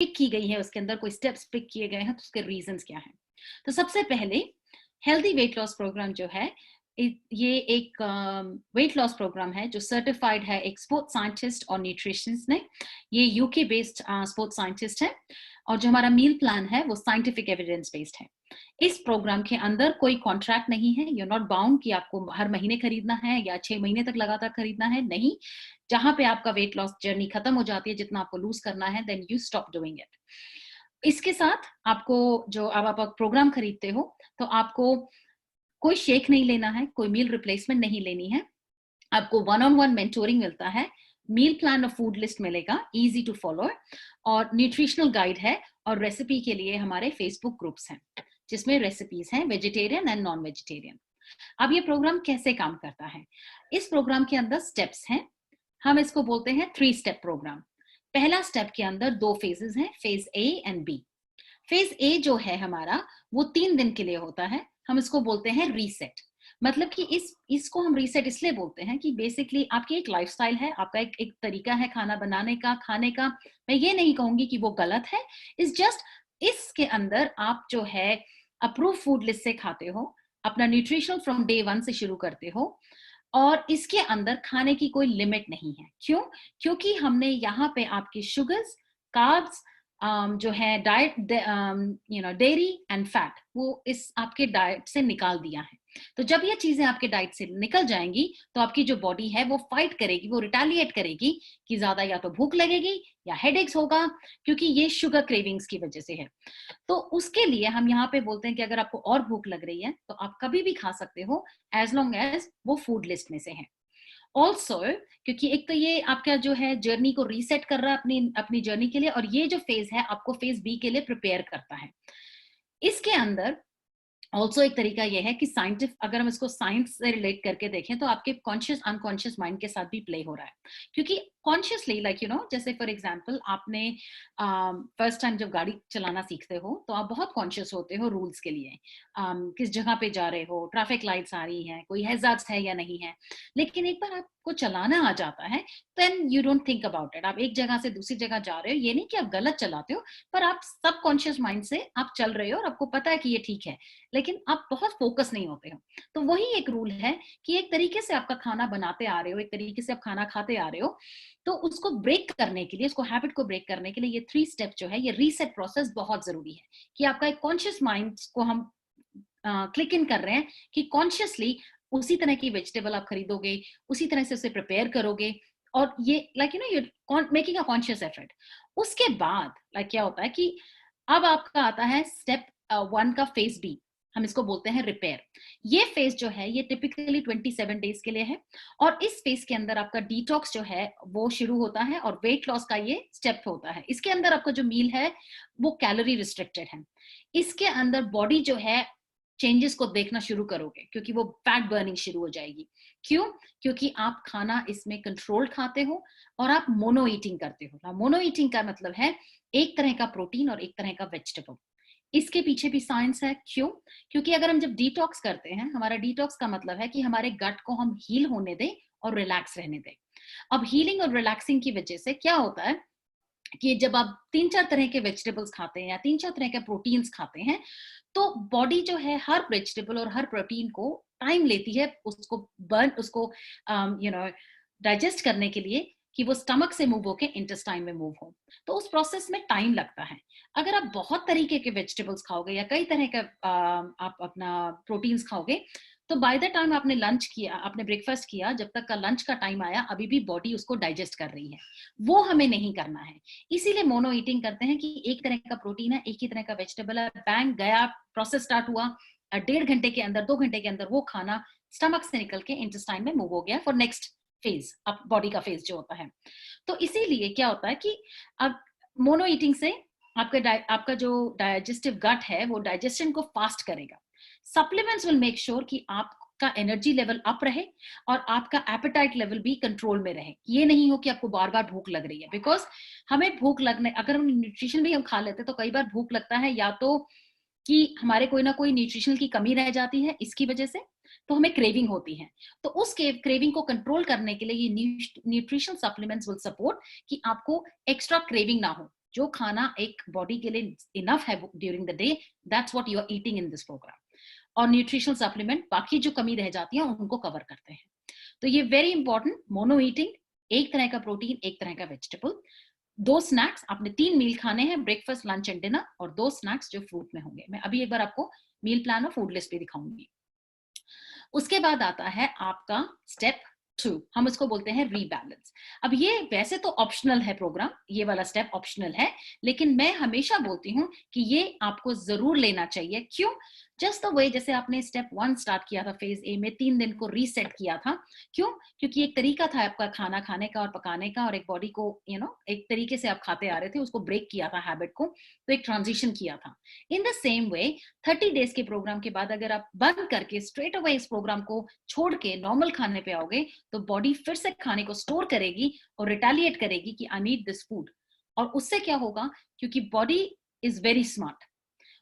Pick की गई है, उसके अंदर कोई स्टेप्स पिक किए गए हैं, तो उसके रीजंस क्या हैं। तो सबसे पहले हेल्दी वेट लॉस प्रोग्राम जो है, ये एक वेट लॉस प्रोग्राम है जो सर्टिफाइड है एक स्पोर्ट्स साइंटिस्ट और न्यूट्रिशनिस्ट ने। ये यूके बेस्ड स्पोर्ट्स साइंटिस्ट है, और जो हमारा मील प्लान है वो साइंटिफिक एविडेंस बेस्ड है। इस प्रोग्राम के अंदर कोई कॉन्ट्रैक्ट नहीं है, यू नॉट बाउंड कि आपको हर महीने खरीदना है या 6 महीने तक लगातार खरीदना है, नहीं। जहां पे आपका वेट लॉस जर्नी खत्म हो जाती है, जितना आपको लूज करना है, then you stop doing it. इसके साथ आपको, जो अब आप प्रोग्राम खरीदते हो, तो आपको कोई शेक नहीं लेना है, कोई मील रिप्लेसमेंट नहीं लेनी है। आपको वन ऑन वन मेंटोरिंग मिलता है, मील प्लान और फूड लिस्ट मिलेगा, इजी टू फॉलो, और न्यूट्रिशनल गाइड है, और रेसिपी के लिए हमारे फेसबुक ग्रुप्स हैं जिसमें रेसिपीज हैं वेजिटेरियन एंड नॉन वेजिटेरियन। अब ये प्रोग्राम कैसे काम करता है? इस प्रोग्राम के अंदर स्टेप्स हैं, हम इसको बोलते हैं 3 स्टेप प्रोग्राम। पहला स्टेप के अंदर 2 फेजेस हैं, phase A and B. Phase A जो है हमारा, वो 3 दिन के लिए होता है, हम इसको बोलते हैं रीसेट। मतलब कि इसको हम रीसेट इसलिए बोलते हैं कि बेसिकली आपकी एक लाइफस्टाइल है, आपका एक तरीका है खाना बनाने का, खाने का। मैं ये नहीं कहूंगी कि वो गलत है, इस जस्ट इसके अंदर आप जो है अप्रूव फूड लिस्ट से खाते हो, अपना न्यूट्रिशन फ्रॉम डे 1 से शुरू करते हो, और इसके अंदर खाने की कोई लिमिट नहीं है। क्यों? क्योंकि हमने यहाँ पे आपकी शुगर्स, कार्ब्स, जो है डाइट, डेयरी एंड फैट, वो इस आपके डाइट से निकाल दिया है। तो जब ये चीजें आपके डाइट से निकल जाएंगी, तो आपकी जो बॉडी है वो फाइट करेगी, वो रिटेलिएट करेगी कि ज्यादा या तो भूख लगेगी या हेडेक्स होगा, क्योंकि ये शुगर क्रेविंग्स की वजह से है। तो उसके लिए हम यहाँ पे बोलते हैं कि अगर आपको और भूख लग रही है तो आप कभी भी खा सकते हो, एज लॉन्ग एज वो फूड लिस्ट में से है। ऑल्सो, क्योंकि एक तो ये आपका जो है जर्नी को रीसेट कर रहा है अपनी अपनी जर्नी के लिए, और ये जो फेज है आपको फेज बी के लिए प्रिपेयर करता है। इसके अंदर ऑल्सो एक तरीका यह है कि साइंटिफिक, अगर हम इसको साइंस से रिलेट करके देखें, तो आपके कॉन्शियस अनकॉन्शियस माइंड के साथ भी प्ले हो रहा है। क्योंकि कॉन्शियसली, लाइक यू नो, जैसे फॉर एग्जांपल आपने फर्स्ट टाइम जब गाड़ी चलाना सीखते हो तो आप बहुत कॉन्शियस होते हो रूल्स के लिए, किस जगह पे जा रहे हो, ट्रैफिक लाइट्स आ रही हैं, कोई हैजार्ड्स है या नहीं है। लेकिन एक बार आपको चलाना आ जाता है, then you don't think about it. आप एक जगह से दूसरी जगह जा रहे हो, ये नहीं कि आप गलत चलाते हो, पर आप सब कॉन्शियस माइंड से आप चल रहे हो और आपको पता है कि ये ठीक है, लेकिन आप बहुत फोकस नहीं होते हो। तो वही एक रूल है कि एक तरीके से आपका खाना बनाते आ रहे हो, एक तरीके से आप खाना खाते आ रहे हो, तो उसको ब्रेक करने के लिए, उसको हैबिट को ब्रेक करने के लिए ये 3 स्टेप जो है, ये रीसेट प्रोसेस बहुत जरूरी है। कि आपका एक कॉन्शियस माइंड को हम क्लिक इन कर रहे हैं कि कॉन्शियसली उसी तरह की वेजिटेबल आप खरीदोगे, उसी तरह से उसे प्रिपेयर करोगे, और ये like you know you making a conscious effort. उसके बाद लाइक क्या होता है कि अब आपका आता है स्टेप 1 का फेज बी, हम इसको बोलते हैं रिपेयर। ये फेज जो है ये टिपिकली 27 डेज के लिए है, और इस फेज के अंदर आपका डिटॉक्स जो है वो शुरू होता है, और वेट लॉस का ये स्टेप होता है। इसके अंदर आपका जो मील है वो कैलोरी रिस्ट्रिक्टेड है। इसके अंदर बॉडी जो है चेंजेस को देखना शुरू करोगे, क्योंकि वो फैट बर्निंग शुरू हो जाएगी। क्यों? क्योंकि आप खाना इसमें कंट्रोल्ड खाते हो, और आप मोनो ईटिंग करते हो। मोनो ईटिंग का मतलब है एक तरह का प्रोटीन और एक तरह का वेजिटेबल। इसके पीछे भी साइंस है। क्यों? क्योंकि अगर हम जब डिटॉक्स करते हैं, हमारा डिटॉक्स का मतलब है कि हमारे गट को हम हील होने दें और रिलैक्स रहने दें। अब हीलिंग और रिलैक्सिंग की वजह से क्या होता है कि जब आप 3-4 तरह के वेजिटेबल्स खाते हैं या 3-4 तरह के प्रोटीन्स खाते हैं, तो बॉडी जो है हर वेजिटेबल और हर प्रोटीन को टाइम लेती है उसको बर्न, उसको यू नो डाइजेस्ट करने के लिए, कि वो स्टमक से मूव होके इंटेस्टाइन में मूव हो। तो उस प्रोसेस में टाइम लगता है। अगर आप बहुत तरीके के वेजिटेबल्स खाओगे या कई तरह का आप अपना प्रोटीन्स खाओगे, तो बाय द टाइम आपने लंच किया, आपने ब्रेकफास्ट किया, जब तक का लंच का टाइम आया, अभी भी बॉडी उसको डाइजेस्ट कर रही है। वो हमें नहीं करना है। इसीलिए मोनो ईटिंग करते हैं कि एक तरह का प्रोटीन है, एक ही तरह का वेजिटेबल है, बैंग गया, प्रोसेस स्टार्ट हुआ, 1.5 घंटे के अंदर, 2 घंटे के अंदर वो खाना स्टमक से निकल के इंटेस्टाइन में मूव हो गया फॉर नेक्स्ट फेज, अब बॉडी का फेज जो होता है। तो इसीलिए क्या होता है कि अब मोनो ईटिंग से आपका जो डाइजेस्टिव गट है वो डाइजेशन को फास्ट करेगा। सप्लीमेंट्स विल मेक श्योर कि आपका एनर्जी लेवल अप रहे और आपका एपेटाइट लेवल भी कंट्रोल में रहे। ये नहीं हो कि आपको बार बार भूख लग रही है, बिकॉज हमें भूख लगने, अगर हम न्यूट्रिशन भी हम खा लेते तो कई बार भूख लगता है या तो कि हमारे कोई ना कोई न्यूट्रिशन की कमी रह जाती है इसकी वजह से, तो हमें क्रेविंग होती है। तो उस क्रेविंग को कंट्रोल करने के लिए ये न्यूट्रिशन सप्लीमेंट्स विल सपोर्ट कि आपको एक्स्ट्रा क्रेविंग ना हो। जो खाना एक बॉडी के लिए इनफ है during the day, that's what you are eating in this program. और न्यूट्रिशनल सप्लीमेंट बाकी जो कमी रह जाती है उनको कवर करते हैं। तो ये वेरी इंपॉर्टेंट, मोनो ईटिंग, एक तरह का प्रोटीन, एक तरह का वेजिटेबल, 2 स्नैक्स, आपने 3 मील खाने हैं, ब्रेकफास्ट, लंच एंड डिनर, और 2 स्नैक्स जो फ्रूट में होंगे। मैं अभी एक बार आपको मील प्लान और फूड लिस्ट भी दिखाऊंगी। उसके बाद आता है आपका स्टेप 2, हम इसको बोलते हैं रीबैलेंस। अब ये वैसे तो ऑप्शनल है प्रोग्राम, ये वाला स्टेप ऑप्शनल है, लेकिन मैं हमेशा बोलती हूँ कि ये आपको जरूर लेना चाहिए। क्यों? जस्ट द वे जैसे आपने स्टेप 1 स्टार्ट किया था फेज ए में, 3 दिन को रीसेट किया था। क्यों? क्योंकि एक तरीका था आपका खाना खाने का और पकाने का, और एक बॉडी को एक तरीके से आप खाते आ रहे थे, उसको ब्रेक किया था हैबिट को, तो एक ट्रांजिशन किया था। In the same way 30 days के प्रोग्राम के बाद अगर आप बंद करके स्ट्रेट अवे इस प्रोग्राम को छोड़ के नॉर्मल खाने पे आओगे, तो बॉडी फिर से खाने को स्टोर करेगी और रिटेलिएट करेगी कि आई नीड दिस फूड। और उससे क्या होगा, क्योंकि बॉडी इज वेरी स्मार्ट,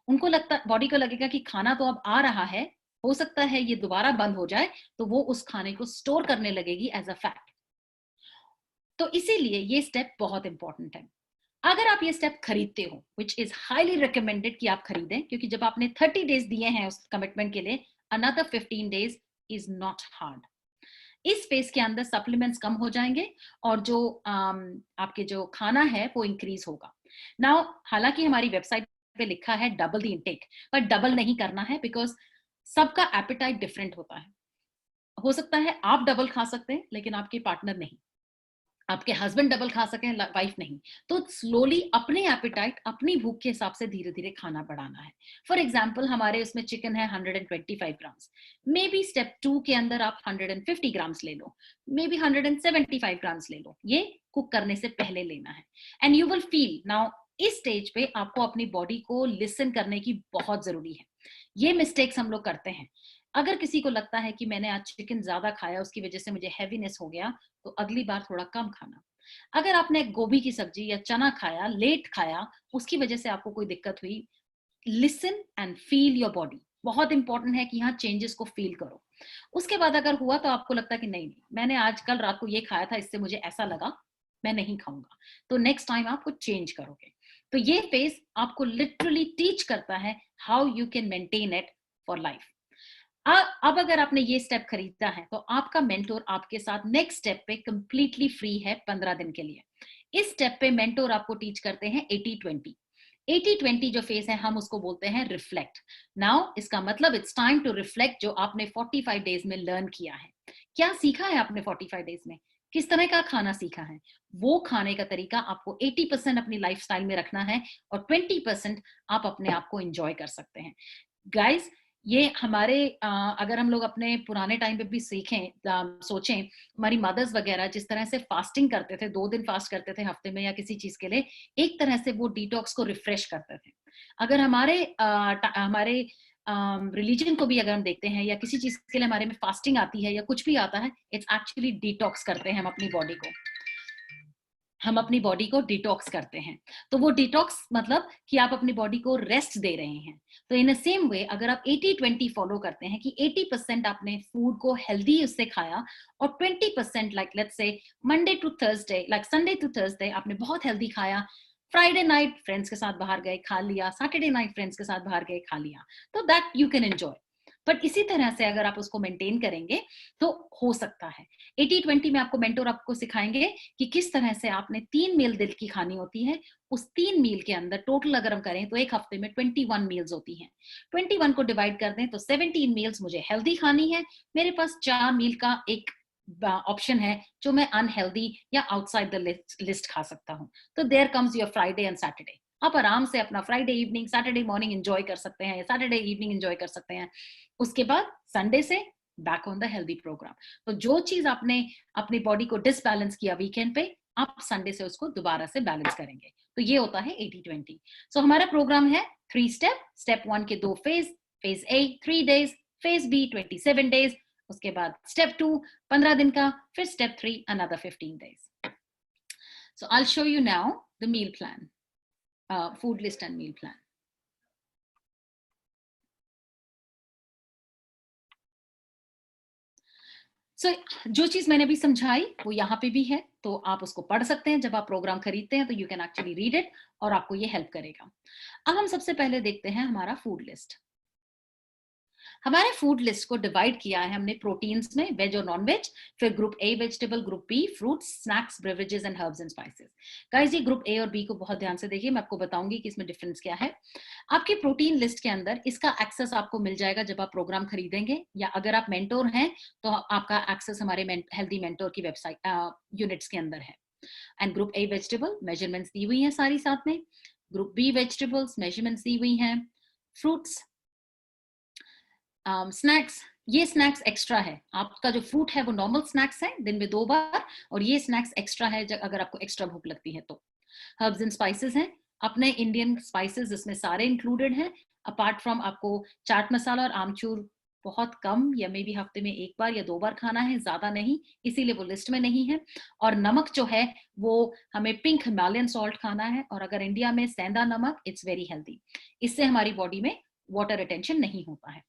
उनको लगता, बॉडी को लगेगा कि खाना तो अब आ रहा है, हो सकता है ये दोबारा बंद हो जाए, तो वो उस खाने को स्टोर करने लगेगी एज अ फैट। तो इसीलिए ये स्टेप बहुत इंपॉर्टेंट है। अगर आप ये स्टेप खरीदते हो, विच इज हाईली रिकमेंडेड कि आप खरीदें, क्योंकि जब आपने 30 डेज दिए हैं उस कमिटमेंट के लिए, another 15 days is not hard. इस फेज के अंदर सप्लीमेंट्स कम हो जाएंगे और जो आपके जो खाना है वो इंक्रीज होगा। नाउ हालांकि हमारी वेबसाइट पे लिखा है डबल द इनटेक, पर डबल नहीं करना है, बिकॉज सबका एपिटाइट डिफरेंट होता है। हो सकता है आप डबल खा सकते हैं लेकिन आपके पार्टनर नहीं, आपके हस्बैंड डबल खा सके, वाइफ नहीं। तो स्लोली अपने एपिटाइट, अपनी भूख के हिसाब से धीरे धीरे खाना बढ़ाना है। फॉर एग्जाम्पल हमारे उसमें चिकन है 125 ग्राम्स, मे बी स्टेप 2 के अंदर आप 150 ग्राम्स ले लो, मे बी 175 ग्राम्स ले लो। ये कुक करने से पहले लेना है। And you will feel now, इस स्टेज पे आपको अपनी बॉडी को लिसन करने की बहुत जरूरी है। ये मिस्टेक्स हम लोग करते हैं। अगर किसी को लगता है कि मैंने आज चिकन ज्यादा खाया, उसकी वजह से मुझे हैवीनेस हो गया, तो अगली बार थोड़ा कम खाना। अगर आपने गोभी की सब्जी या चना खाया, लेट खाया, उसकी वजह से आपको कोई दिक्कत हुई, listen and feel your body. बहुत इंपॉर्टेंट है कि यहाँ चेंजेस को फील करो। उसके बाद अगर हुआ तो आपको लगता है कि नहीं, मैंने आज कल रात को ये खाया था, इससे मुझे ऐसा लगा, मैं नहीं खाऊंगा, तो नेक्स्ट टाइम आप कुछ चेंज करोगे। तो ये फेज आपको लिटरली टीच करता है how you can maintain it for life. अब अगर आपने ये स्टेप खरीदा है, तो आपका मेंटोर आपके साथ नेक्स्ट स्टेप पे कंप्लीटली फ्री है 15 दिन के लिए। इस स्टेप पे मेंटोर आपको टीच करते हैं 80-20। 80-20 जो फेज है हम उसको बोलते हैं रिफ्लेक्ट। नाउ इसका मतलब इट्स टाइम टू रिफ्लेक्ट जो आपने 45 डेज में लर्न किया है। क्या सीखा है आपने 45 डेज में? किस तरह का खाना सीखा है? वो खाने का तरीका आपको 80% अपनी लाइफस्टाइल में रखना है और 20% आप अपने आप को एंजॉय कर सकते हैं। गाइस, ये हमारे अगर हम लोग अपने पुराने टाइम पे भी सीखें, सोचें, हमारी मदर्स वगैरह जिस तरह से फास्टिंग करते थे, 2 दिन फास्ट करते थे हफ्ते में या किसी चीज के लिए, एक तरह से वो डिटॉक्स को रिफ्रेश करते थे। अगर हमारे रिलीजन को भी अगर हम देखते हैं या किसी चीज के लिए हमारे में फास्टिंग आती है या कुछ भी आता है, इट्स एक्चुअली डिटॉक्स करते हैं हम अपनी बॉडी को डिटॉक्स करते हैं। तो वो डिटॉक्स मतलब कि आप अपनी बॉडी को रेस्ट दे रहे हैं। तो इन सेम वे अगर आप 80-20 फॉलो करते हैं कि 80% आपने फूड को हेल्दी उससे खाया और 20% like let's say Monday to Thursday, like Sunday to Thursday आपने बहुत हेल्दी खाया, फ्राइडे नाइट फ्रेंड्स के साथ बाहर गए खा लिया, सैटरडे नाइट फ्रेंड्स के साथ बाहर गए खा लिया, तो that you can enjoy. But इसी तरह से अगर आप उसको मेंटेन करेंगे तो हो सकता है। 80-20 में आपको मेंटोर आपको सिखाएंगे कि किस तरह से आपने 3 मील दिल की खानी होती है। उस 3 मील के अंदर टोटल अगर हम करें तो एक हफ्ते में 21 मील्स होती हैं। 21 को डिवाइड कर दें तो 17 मील्स मुझे हेल्दी खानी है। मेरे पास 4 मील का एक ऑप्शन है जो मैं अनहेल्दी या आउटसाइड द लिस्ट खा सकता हूँ। तो there comes your Friday and Saturday. आप आराम से अपना Friday evening, Saturday morning enjoy कर सकते हैं या सैटरडे इवनिंग एंजॉय कर सकते हैं। उसके बाद संडे से back on the healthy program. तो जो चीज आपने अपनी बॉडी को डिसबैलेंस किया वीकेंड पे, आप संडे से उसको दोबारा से बैलेंस करेंगे। तो ये होता है 80-20। सो हमारा प्रोग्राम है 3 स्टेप। स्टेप 1 के 2 phase, phase A 3 days, phase B 27 days, उसके बाद स्टेप 2 15 दिन का, फिर step 3 another 15 days. So I'll show you now the meal plan, food list and meal plan. सो जो चीज मैंने अभी समझाई वो यहाँ पे भी है, तो आप उसको पढ़ सकते हैं जब आप प्रोग्राम खरीदते हैं, तो you can actually read it और आपको ये हेल्प करेगा। अब हम सबसे पहले देखते हैं हमारा फूड लिस्ट। हमारे फूड लिस्ट को डिवाइड किया है हमने प्रोटीन्स में, वेज और नॉन वेज, फिर group A vegetable, group B fruits, snacks, beverages and herbs and spices. Guys ये ग्रुप ए और बी को बहुत ध्यान से देखिए, मैं आपको बताऊंगी कि इसमें डिफरेंस क्या है। आपकी प्रोटीन लिस्ट के अंदर इसका एक्सेस आपको मिल जाएगा जब आप प्रोग्राम खरीदेंगे, या अगर आप मेंटोर हैं तो आपका एक्सेस हमारे हेल्दी मेंटोर की वेबसाइट यूनिट्स के अंदर है। And group A vegetable measurements दी हुई हैं सारी साथ में, ग्रुप बी वेजिटेबल्स मेजरमेंट्स दी हुई हैं, फ्रूट्स, स्नैक्स, ये स्नैक्स एक्स्ट्रा है। आपका जो फ्रूट है वो नॉर्मल स्नैक्स है दिन में 2 बार, और ये स्नैक्स एक्स्ट्रा है अगर आपको एक्स्ट्रा भूख लगती है तो। हर्ब्स एंड स्पाइसेस हैं, अपने इंडियन स्पाइसेस इसमें सारे इंक्लूडेड हैं, अपार्ट फ्रॉम आपको चाट मसाला और आमचूर बहुत कम या मे बी हफ्ते में 1 बार या 2 बार खाना है, ज्यादा नहीं, इसीलिए वो लिस्ट में नहीं है। और नमक जो है वो हमें पिंक हिमालयन सॉल्ट खाना है, और अगर इंडिया में सेंधा नमक, इट्स वेरी हेल्दी, इससे हमारी बॉडी में वाटर रिटेंशन नहीं होता है।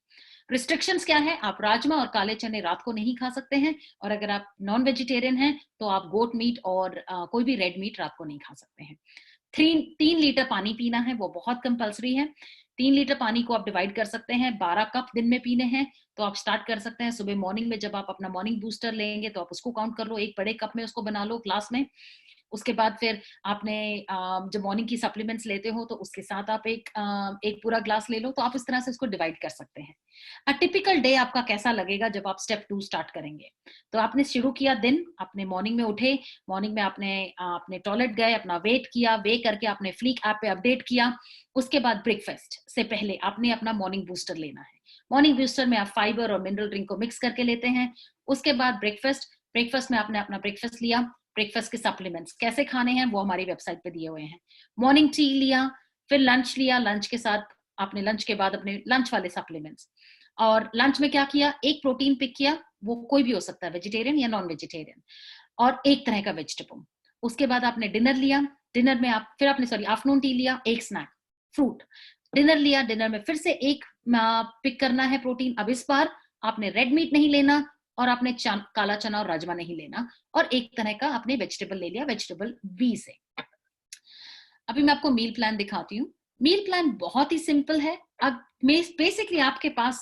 रिस्ट्रिक्शंस क्या है, आप राजमा और काले चने रात को नहीं खा सकते हैं, और अगर आप नॉन वेजिटेरियन हैं तो आप गोट मीट और कोई भी रेड मीट रात को नहीं खा सकते हैं। 3 लीटर पानी पीना है, वो बहुत कंपल्सरी है। 3 लीटर पानी को आप डिवाइड कर सकते हैं, 12 कप दिन में पीने हैं, तो आप स्टार्ट कर सकते हैं सुबह मॉर्निंग में, जब आप अपना मॉर्निंग बूस्टर लेंगे तो आप उसको काउंट कर लो, एक बड़े कप में उसको बना लो ग्लास में। उसके बाद फिर आपने जब मॉर्निंग की सप्लीमेंट्स लेते हो तो उसके साथ आप एक पूरा ग्लास ले लो, तो आप इस तरह से इसको डिवाइड कर सकते हैं। टिपिकल डे आपका कैसा लगेगा जब आप स्टेप 2 स्टार्ट करेंगे, तो आपने शुरू किया दिन, आपने मॉर्निंग में उठे, मॉर्निंग में आपने टॉयलेट गए, अपना वेट किया, वे करके आपने फ्लीक ऐप पे अपडेट किया। उसके बाद ब्रेकफास्ट से पहले आपने अपना मॉर्निंग बूस्टर लेना है। मॉर्निंग बूस्टर में आप फाइबर और मिनरल ड्रिंक को मिक्स करके लेते हैं। उसके बाद ब्रेकफास्ट में आपने अपना ब्रेकफास्ट लिया, ब्रेकफास्ट के सप्लीमेंट्स कैसे खाने हैं वो हमारी वेबसाइट पे दिए हुए हैं। मॉर्निंग टी लिया, फिर लंच लिया, लंच के साथ आपने लंच के बाद अपने लंच वाले सप्लीमेंट्स, और लंच में क्या किया, एक प्रोटीन पिक किया, वो कोई भी हो सकता है, वेजिटेरियन या नॉन वेजिटेरियन, और एक तरह का वेजिटेबल। उसके बाद आपने डिनर लिया, डिनर में आप फिर आपने आफ्टरनून टी लिया, एक स्नैक, फ्रूट, डिनर लिया, डिनर में फिर से एक पिक करना है प्रोटीन। अब इस बार आपने रेड मीट नहीं लेना, और आपने काला चना और राजमा नहीं लेना, और एक तरह का आपने वेजिटेबल ले लिया, वेजिटेबल बी से। अभी मैं आपको मील प्लान दिखाती हूँ। मील प्लान बहुत ही सिंपल है। अब बेसिकली आपके पास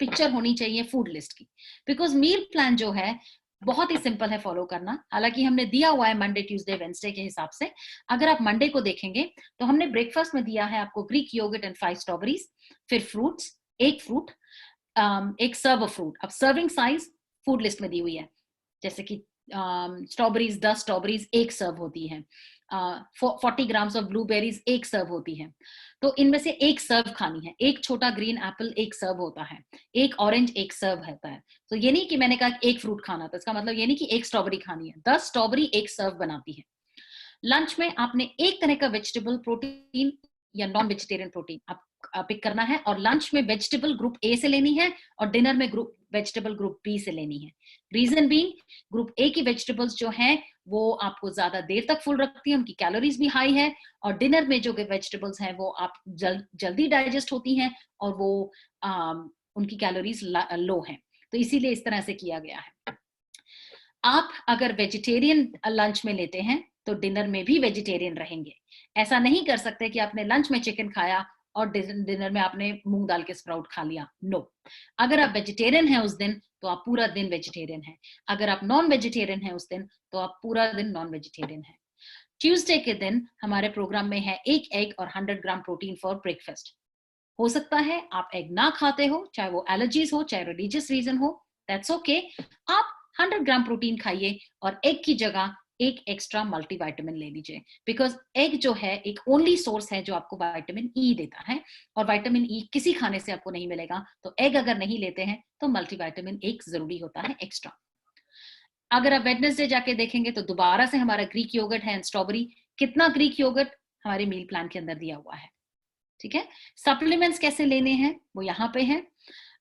पिक्चर होनी चाहिए फूड लिस्ट की, बिकॉज मील प्लान जो है बहुत ही सिंपल है फॉलो करना। हालांकि हमने दिया हुआ है मंडे ट्यूसडे वेंसडे के हिसाब से। अगर आप मंडे को देखेंगे तो हमने ब्रेकफास्ट में दिया है आपको ग्रीक योगर्ट एंड 5 स्ट्रॉबेरीज, फिर फ्रूट्स, एक फ्रूट, एक सर्व ऑफ फ्रूट। अब सर्विंग साइज फूड लिस्ट में दी हुई है, जैसे कि स्ट्रॉबेरीज 10 स्ट्रॉबेरीज एक सर्व होती है, 40 ग्राम्स ऑफ ब्लूबेरीज एक सर्व होती है, तो इनमें से एक सर्व खानी है। एक छोटा ग्रीन एप्पल एक सर्व होता है, एक ऑरेंज एक सर्व होता है। तो ये नहीं कि मैंने कहा एक फ्रूट खाना, तो इसका मतलब ये नहीं कि एक स्ट्रॉबेरी खानी है, 10 स्ट्रॉबेरी एक सर्व बनाती है। लंच में आपने एक तरह का वेजिटेबल प्रोटीन या नॉन वेजिटेरियन प्रोटीन आप पिक करना है, और लंच में वेजिटेबल ग्रुप ए से लेनी है, और डिनर में वेजिटेबल ग्रुप बी से लेनी है। रीजन बीइंग, ग्रुप ए की वेजिटेबल्स जो हैं वो आपको ज्यादा देर तक फुल रखती है, उनकी कैलोरीज भी हाई है, और डिनर में जो वेजिटेबल्स हैं वो आप जल्दी डाइजेस्ट होती हैं, और वो उनकी कैलोरीज लो हैं, तो इसीलिए इस तरह से किया गया है। आप अगर वेजिटेरियन लंच में लेते हैं तो डिनर में भी वेजिटेरियन रहेंगे। ऐसा नहीं कर सकते कि आपने लंच में चिकन खाया और डिनर में आपने मूंग दाल के स्प्राउट खा लिया, नो। अगर आप वेजिटेरियन हैं उस दिन तो आप पूरा दिन वेजिटेरियन हैं, अगर आप नॉन वेजिटेरियन हैं उस दिन तो आप पूरा दिन नॉन वेजिटेरियन हैं। ट्यूसडे के दिन हमारे प्रोग्राम में है एक एग और 100 ग्राम प्रोटीन फॉर ब्रेकफास्ट। हो सकता है आप एग ना खाते हो, चाहे वो एलर्जीज हो चाहे रिलीजियस रीजन हो, दैट्स ओके। आप 100 ग्राम प्रोटीन खाइए, और एग की जगह एक एक्स्ट्रा मल्टीविटामिन ले लीजिए, बिकॉज एग जो है एक ओनली सोर्स है जो आपको विटामिन ई देता है, और विटामिन ई किसी खाने से आपको नहीं मिलेगा, तो एग अगर नहीं लेते हैं तो मल्टीविटामिन एक जरूरी होता है एक्स्ट्रा। अगर आप वेडनेसडे जाके देखेंगे तो दोबारा से हमारा ग्रीक योगर्ट है एंड स्ट्रॉबेरी। कितना ग्रीक योगर्ट हमारे मील प्लान के अंदर दिया हुआ है, ठीक है। सप्लीमेंट्स कैसे लेने हैं वो यहाँ पे है,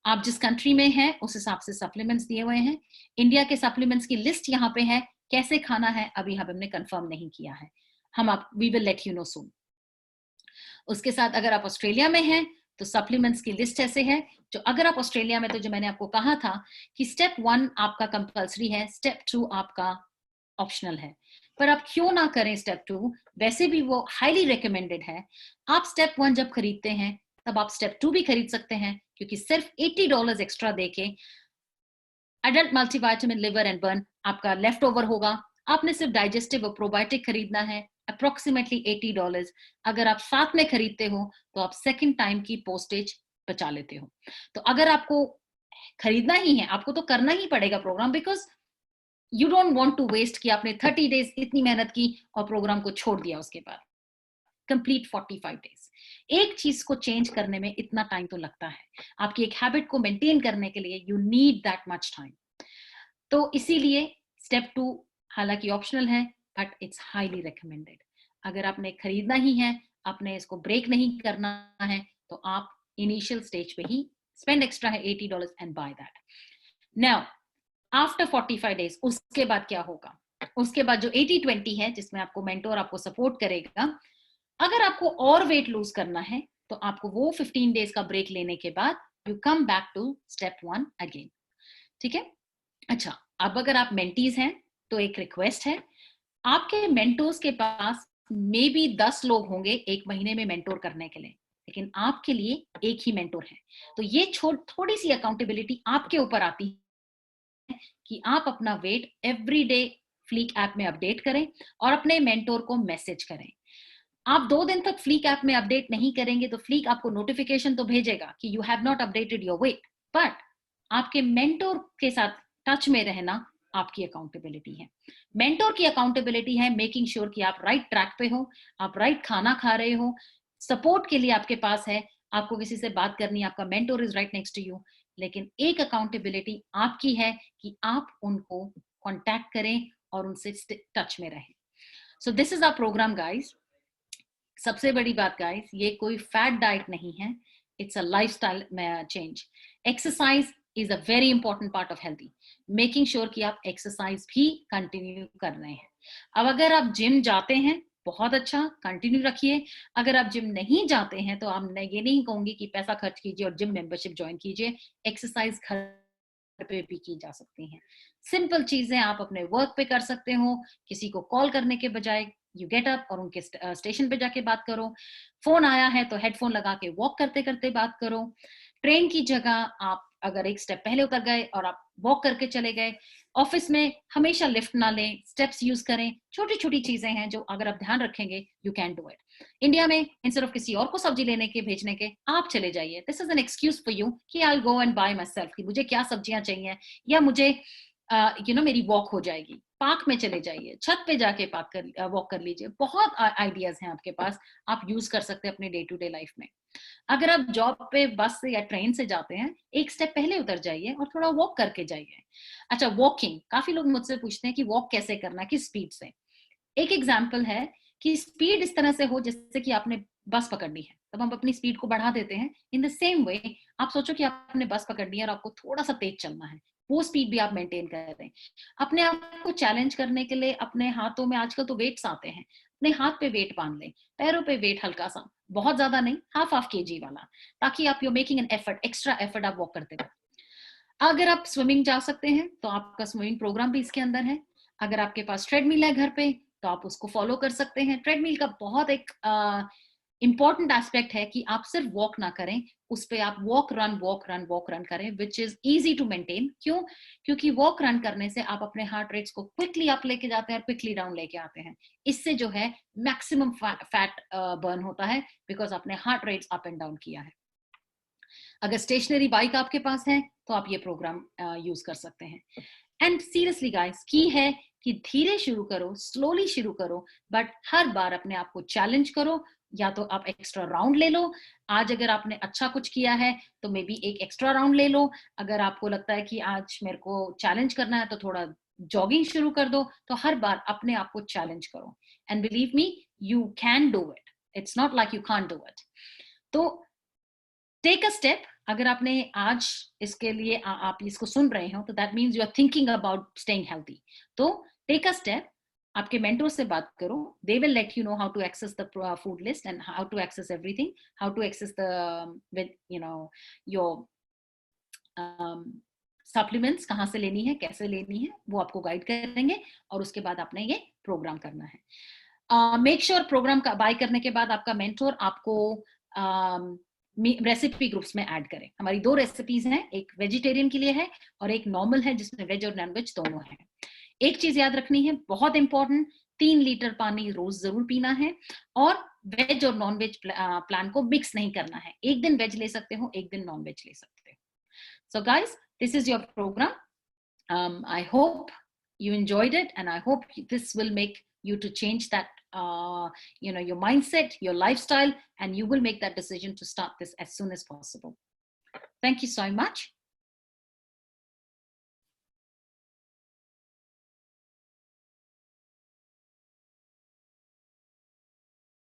आप जिस कंट्री में हैं उस हिसाब से सप्लीमेंट्स दिए हुए हैं। इंडिया के सप्लीमेंट्स की लिस्ट यहाँ पे है, कैसे खाना है अभी हमने कंफर्म नहीं किया है, we will let you know soon. उसके साथ अगर आप ऑस्ट्रेलिया में हैं तो सप्लीमेंट्स की लिस्ट ऐसे है, जो अगर आप ऑस्ट्रेलिया में, तो जो मैंने आपको कहा था कि स्टेप 1 आपका कंपल्सरी है, स्टेप 2 आपका ऑप्शनल है, पर आप क्यों ना करें स्टेप 2, वैसे भी वो हाईली रिकमेंडेड है। आप स्टेप 1 जब खरीदते हैं तब आप स्टेप 2 भी खरीद सकते हैं, क्योंकि सिर्फ $80 एक्स्ट्रा देके adult multivitamin liver and burn आपका लेफ्ट ओवर होगा। आपने सिर्फ डाइजेस्टिव और प्रोबायोटिक खरीदना है, अप्रोक्सीमेटली $80। अगर आप साथ में खरीदते हो तो आप सेकंड टाइम की पोस्टेज बचा लेते हो। तो अगर आपको खरीदना ही है, आपको तो करना ही पड़ेगा program, because you don't want to waste कि आपने 30 डेज इतनी मेहनत की और प्रोग्राम को छोड़ दिया उसके बाद। Complete 45 days. एक चीज को चेंज करने में इतना टाइम तो लगता है, आपकी एक हैबिट को मेंटेन करने के लिए you need that much time. तो इसीलिए स्टेप 2 हालांकि ऑप्शनल है, बट इट्स हाईली रिकमेंडेड। अगर आपने खरीदना ही है, आपने इसको ब्रेक नहीं करना है, तो आप इनिशियल स्टेज पे ही स्पेंड एक्स्ट्रा है $80 and by that. Now after 45 days उसके बाद क्या होगा? उसके बाद जो 80-20 है, जिसमें आपको मेंटोर आपको सपोर्ट करेगा, अगर आपको और वेट लूज करना है तो आपको वो 15 डेज का ब्रेक लेने के बाद you come back to step 1 again. ठीक है? अच्छा, अब अगर आप मेंटीज हैं तो एक रिक्वेस्ट है, आपके मेंटोर्स के पास मे बी 10 लोग होंगे एक महीने में मेंटोर करने के लिए, लेकिन आपके लिए एक ही मेंटोर है। तो ये थोड़ी सी अकाउंटेबिलिटी आपके ऊपर आती है कि आप अपना weight every day Fleek app में अपडेट करें और अपने मेंटोर को मैसेज करें। आप 2 दिन तक फ्लीक ऐप में अपडेट नहीं करेंगे तो फ्लीक आपको नोटिफिकेशन तो भेजेगा कि you have not updated your weight, but आपके मेंटोर के साथ टच में रहना आपकी अकाउंटेबिलिटी है। मेंटोर की अकाउंटेबिलिटी है मेकिंग श्योर कि आप राइट ट्रैक पे हो, आप राइट खाना खा रहे हो, सपोर्ट के लिए आपके पास है, आपको किसी से बात करनी है, आपका mentor is right next to you. लेकिन एक अकाउंटेबिलिटी आपकी है कि आप उनको कांटेक्ट करें और उनसे टच में रहें। So this is our program guys. सबसे बड़ी बात गाइस, ये कोई फैट डाइट नहीं है, it's a lifestyle change. Exercise is a very important part of healthy, making sure कि आप एक्सरसाइज भी कंटिन्यू कर रहे हैं। अब अगर आप जिम जाते हैं, बहुत अच्छा, कंटिन्यू रखिए। अगर आप जिम नहीं जाते हैं तो आप ये नहीं कहूंगी कि पैसा खर्च कीजिए और जिम मेंबरशिप ज्वाइन कीजिए। एक्सरसाइज घर पे भी की जा सकती हैं। सिंपल चीजें आप अपने वर्क पे कर सकते हो, किसी को कॉल करने के बजाय यू गेट अप और उनके स्टेशन पे जाके बात करो। फोन आया है तो हेडफोन लगा के वॉक करते करते बात करो। ट्रेन की जगह आप अगर एक स्टेप पहले उतर गए और आप वॉक करके चले गए। ऑफिस में हमेशा लिफ्ट ना लें, स्टेप्स यूज करें। छोटी छोटी चीजें हैं जो अगर आप ध्यान रखेंगे you can do it. India में इंस्टेड ऑफ किसी और को सब्जी लेने के भेजने के, आप चले जाइए। This is an excuse for you कि I will go and buy myself, कि मुझे क्या सब्जियां चाहिए या मुझे मेरी वॉक हो जाएगी। पार्क में चले जाइए, छत पे जाके वॉक कर लीजिए। बहुत आइडियाज हैं आपके पास, आप यूज कर सकते हैं अपने डे टू डे लाइफ में। अगर आप जॉब पे बस से या ट्रेन से जाते हैं, एक स्टेप पहले उतर जाइए और थोड़ा वॉक करके जाइए। अच्छा, वॉकिंग, काफी लोग मुझसे पूछते हैं कि वॉक कैसे करना, किस स्पीड से। एक एग्जाम्पल है कि स्पीड इस तरह से हो जैसे कि आपने बस पकड़नी है, तब हम अपनी स्पीड को बढ़ा देते हैं। इन द सेम वे आप सोचो कि आपने बस पकड़नी है और आपको थोड़ा सा तेज चलना है, वो स्पीड भी आप मेंटेन कर रहे हैं। अपने आप को चैलेंज करने के लिए अपने हाथों में आजकल तो वेट्स आते हैं, अपने हाथ पे वेट बांध लें, पैरों पे वेट हल्का सा, बहुत ज्यादा नहीं, हाफ केजी वाला, ताकि आप you making an effort, extra effort, आप वॉक करते रहो। अगर आप स्विमिंग जा सकते हैं तो आपका स्विमिंग प्रोग्राम भी इसके अंदर है। अगर आपके पास ट्रेडमिल है घर पे तो आप उसको फॉलो कर सकते हैं। ट्रेडमिल का बहुत एक इंपॉर्टेंट एस्पेक्ट है कि आप सिर्फ वॉक ना करें, उस पे आप वॉक रन करें, which is easy to maintain. क्यों? क्योंकि वॉक रन करने से आप अपने हार्ट रेट्स को क्विकली अप लेके जाते हैं और क्विकली डाउन लेके आते हैं। इससे जो है मैक्सिमम फैट बर्न होता है, बिकॉज आपने heart rates up and down किया है। अगर स्टेशनरी बाइक आपके पास है तो आप ये प्रोग्राम यूज कर सकते हैं। एंड सीरियसली गाइस, की है कि धीरे शुरू करो, स्लोली शुरू करो, बट हर बार अपने आप को चैलेंज करो। या तो आप एक्स्ट्रा राउंड ले लो, आज अगर आपने अच्छा कुछ किया है तो मे बी एक एक्स्ट्रा राउंड ले लो। अगर आपको लगता है कि आज मेरे को चैलेंज करना है तो थोड़ा जॉगिंग शुरू कर दो। तो हर बार अपने आप को चैलेंज करो, and believe me, you can do it. It's not like you can't do it. तो टेक अ स्टेप। अगर आपने आज इसके लिए आप इसको सुन रहे हो तो that means you are thinking about staying healthy. तो टेक अ स्टेप, आपके मेंटोर से बात करो, they will let you know how to access the food list and how to access everything, how to access the with your supplements कहाँ से लेनी है, कैसे लेनी है, वो आपको गाइड करेंगे और उसके बाद आपने ये प्रोग्राम करना है। मेक श्योर प्रोग्राम का बाय करने के बाद आपका मेंटोर आपको रेसिपी ग्रुप्स में ऐड करें। हमारी 2 रेसिपीज हैं, एक वेजिटेरियन के लिए है और एक नॉर्मल है जिसमें वेज और नॉन वेज दोनों है। एक चीज याद रखनी है, बहुत इंपॉर्टेंट, 3 लीटर पानी रोज जरूर पीना है और वेज और नॉन वेज प्लान को मिक्स नहीं करना है। एक दिन वेज ले सकते हो, एक दिन नॉन वेज ले सकते हो। So guys, this is your program. I hope you enjoyed it, and I hope this will make you to change that your mindset, your lifestyle, and you will make that decision to start this as soon as possible. Thank you so much.